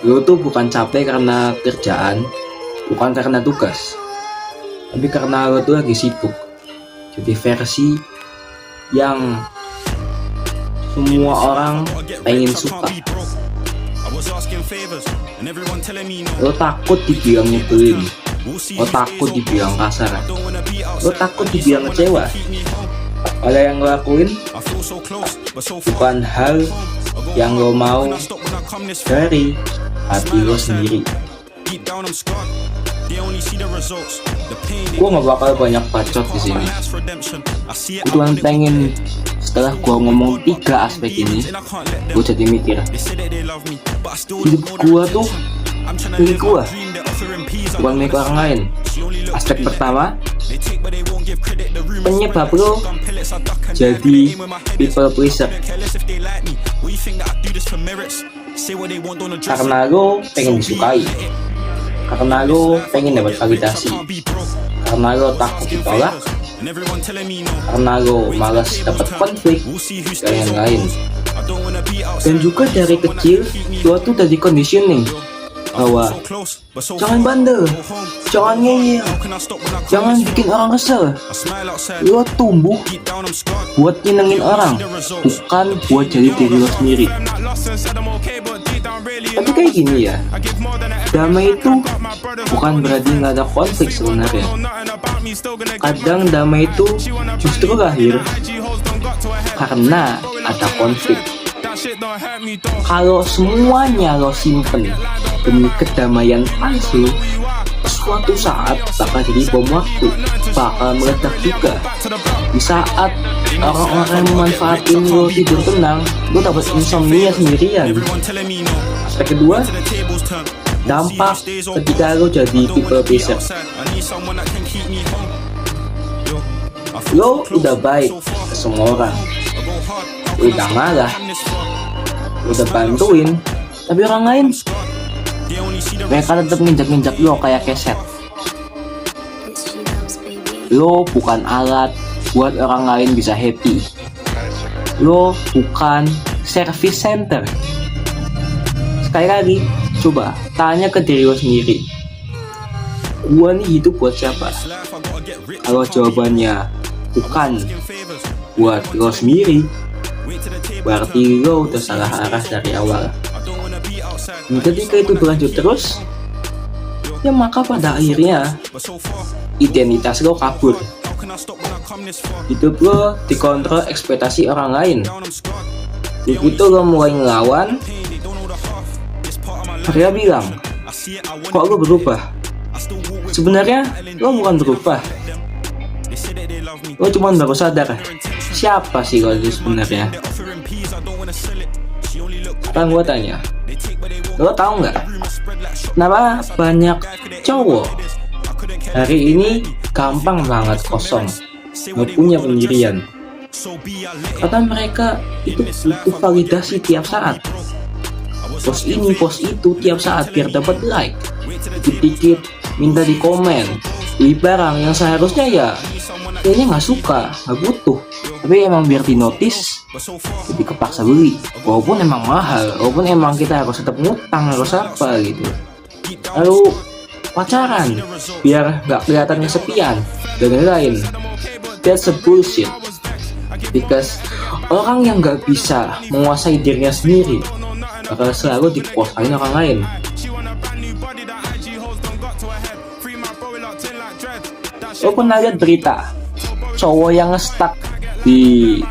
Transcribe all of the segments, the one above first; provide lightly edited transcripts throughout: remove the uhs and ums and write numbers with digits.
Lo tuh bukan capek karena kerjaan, bukan karena tugas, tapi karena lo tuh lagi sibuk. Jadi versi yang semua orang pengen suka. Lo takut dibilang nyebelin, lo takut dibilang kasar, lo takut dibilang kecewa. Kalau yang lo lakuin bukan hal yang lo mau dari hati lo sendiri. Gue gak bakal banyak bacot di sini. Gue cuma pengen setelah gue ngomong 3 aspek ini, gue jadi mikir, hidup gue tuh milik gue, bukan milik orang lain. Aspek pertama, penyebab lo jadi people pleaser karena lo pengen disukai, karena lo pengen dapat validasi, karena lo takut ditolak, karena lo malas dapat konflik dan yang lain. Dan juga dari kecil lo tuh udah di conditioning bahwa jangan bandel, jangan ngeyel, jangan bikin orang kesel. Lo tumbuh buat nyenengin orang, bukan buat jadi diri lo sendiri. Tapi kayak gini ya, damai itu bukan berarti nggak ada konflik sebenarnya. Kadang damai itu justru lahir karena ada konflik. Kalau semuanya lo simpen demi kedamaian palsu, suatu saat bakal jadi bom waktu, bakal meledak juga. Di saat orang-orang memanfaatin lo tidur tenang, lo dapat insomnia sendirian. Aspek kedua, dampak ketika lo jadi people pleaser. Lo udah baik ke semua orang, udah marah, udah bantuin, tapi orang lain mereka tetap nginjak-nginjak lo kayak keset. Lo bukan alat buat orang lain bisa happy. Lo bukan service center. Sekali lagi, coba tanya ke diri lo sendiri, gua nih hidup buat siapa? Kalau jawabannya bukan buat lo sendiri, berarti lo udah salah arah dari awal. Dan ketika itu berlanjut terus, ya maka pada akhirnya identitas lo kabur. Hidup lo dikontrol ekspektasi orang lain. Begitu lo mulai ngelawan, mereka bilang, kok lo berubah? Sebenarnya lo bukan berubah, lo cuma baru sadar siapa sih lo itu sebenarnya. Sekarang gue tanya, lo tau nggak kenapa banyak cowok hari ini gampang banget kosong, nggak punya pendirian? Kata mereka itu butuh validasi tiap saat, post ini post itu tiap saat biar dapat like, dikit-dikit minta di komen, beli barang yang seharusnya ya kayaknya nggak suka, nggak butuh, tapi emang biar di notice jadi kepaksa beli, walaupun emang mahal, walaupun emang kita harus tetap ngutang, harus apa gitu. Lalu pacaran biar nggak kelihatan kesepian dan lain-lain. That's a bullshit, because orang yang nggak bisa menguasai dirinya sendiri bakal selalu dikuasain orang lain. Lo pernah lihat berita cowok yang stuck di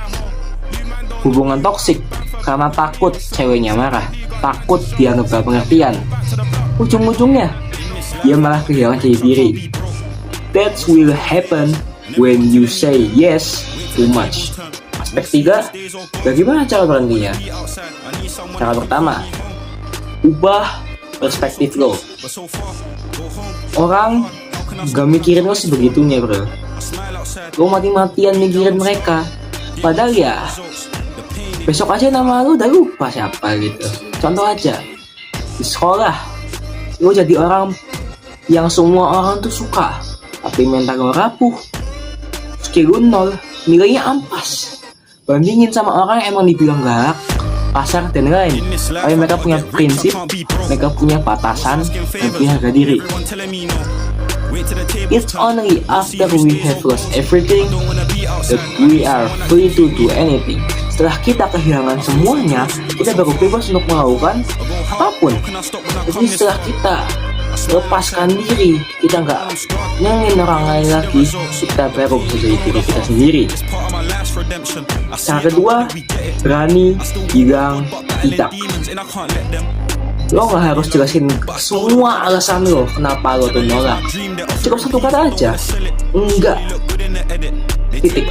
hubungan toksik karena takut ceweknya marah, takut dianggap gak pengertian, ujung-ujungnya dia malah kehilangan jati diri. That will happen when you say yes too much. Aspek 3, bagaimana cara berhentinya? Cara pertama, ubah perspektif lo. Orang gak mikirin lo sebegitunya bro. Lo mati-matian mikirin mereka, padahal ya besok aja nama lo udah lupa siapa gitu. Contoh aja, di sekolah lo jadi orang yang semua orang tuh suka, tapi mental lo rapuh, skill lo nol, nilainya ampas. Bandingin sama orang yang emang dibilang galak, pasar, dan lain. Tapi mereka punya prinsip, mereka punya batasan, dan punya harga diri. It's only after we have lost everything that we are free to do anything. Setelah kita kehilangan semuanya, kita baru bebas untuk melakukan apapun. Jadi setelah kita lepaskan diri, kita nggak nyengin orang lain lagi, kita baru bisa jadi diri kita sendiri. Cara kedua, berani bilang tidak. Lo nggak harus jelasin semua alasan lo kenapa lo tuh nolak. Cukup satu kata aja, enggak. Titik.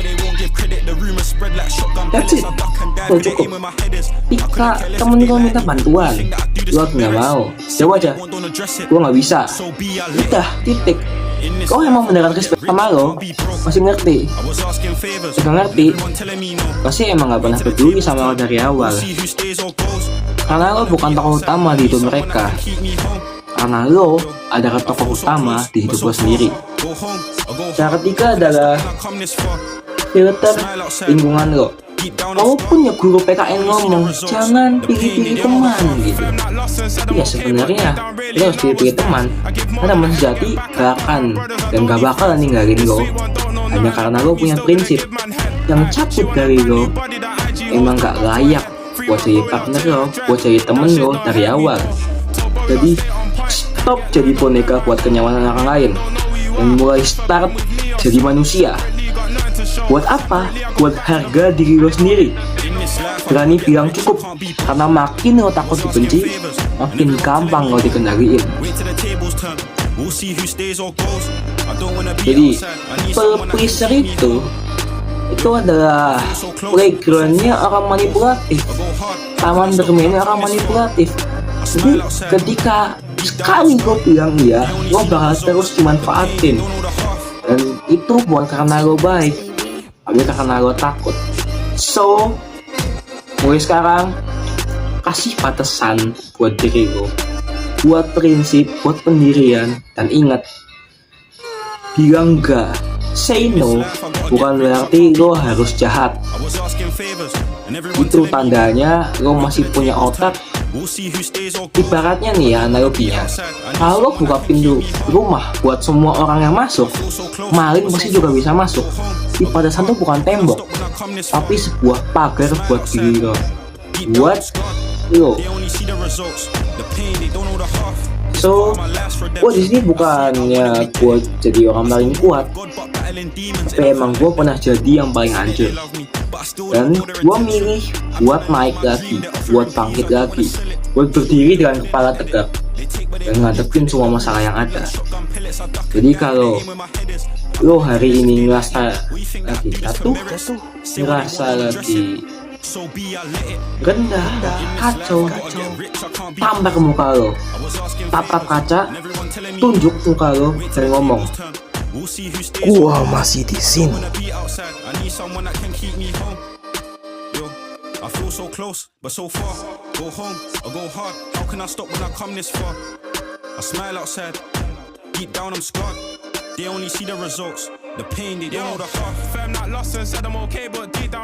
That's it. Lo cukup. Jika temen lo minta bantuan, lo nggak mau, jawab aja, gue nggak bisa. Udah, titik. Kau emang beneran respect sama lo, masih ngerti. Jika ngerti, pasti emang gak pernah peduli sama lo dari awal. Karena lo bukan tokoh utama di hidup mereka. Karena lo adalah tokoh utama di hidup lo sendiri. Cara ketiga adalah filter lingkungan lo. Kalau punya guru PKN ngomong, jangan pilih-pilih teman gitu. Ya sebenarnya lo harus pilih-pilih teman, karena teman sejati gak akan dan gak bakal ninggalin lo hanya karena lo punya prinsip. Yang cabut dari lo emang gak layak buat jadi partner lo, buat jadi temen lo dari awal. Jadi stop jadi boneka buat kenyamanan orang lain dan mulai start jadi manusia. Buat apa? Buat harga diri lo sendiri. Berani bilang cukup, karena makin lo takut dibenci, makin gampang lo dikendaliin. Jadi pleaser itu adalah playgroundnya orang manipulatif, taman bermainnya orang manipulatif. Jadi ketika sekali gue bilang iya, gue bakal terus dimanfaatin. Dan itu bukan karena lo baik, tapi karena lo takut. So, mulai sekarang kasih batasan buat diri lo, buat prinsip, buat pendirian, dan ingat, bilang enggak, say no, bukan berarti lo harus jahat. Itu tandanya lo masih punya otak. Ibaratnya nih ya, analoginya, kalau buka pintu rumah buat semua orang yang masuk, maling pasti juga bisa masuk. Di batasan itu bukan tembok, tapi sebuah pagar buat diri lo, buat lo. So, gue di sini bukannya gue jadi orang paling kuat, tapi emang gue pernah jadi yang paling hancur. Dan gue milih buat naik lagi, buat bangkit lagi, buat berdiri dengan kepala tegak dan ngadepin semua masalah yang ada. Jadi kalau lo hari ini ngerasa lagi jatuh, ngerasa lagi rendah, kacau, tambah ke muka lo, tatap kaca, tunjuk muka lo dan ngomong, gua masih di sini. I feel so close, but so far. Go home, or go hard. How can I stop when I come this far? I smile outside, deep down I'm scarred. They only see the results, the pain, they don't know the heart. Fam, not lost and said I'm okay, but deep down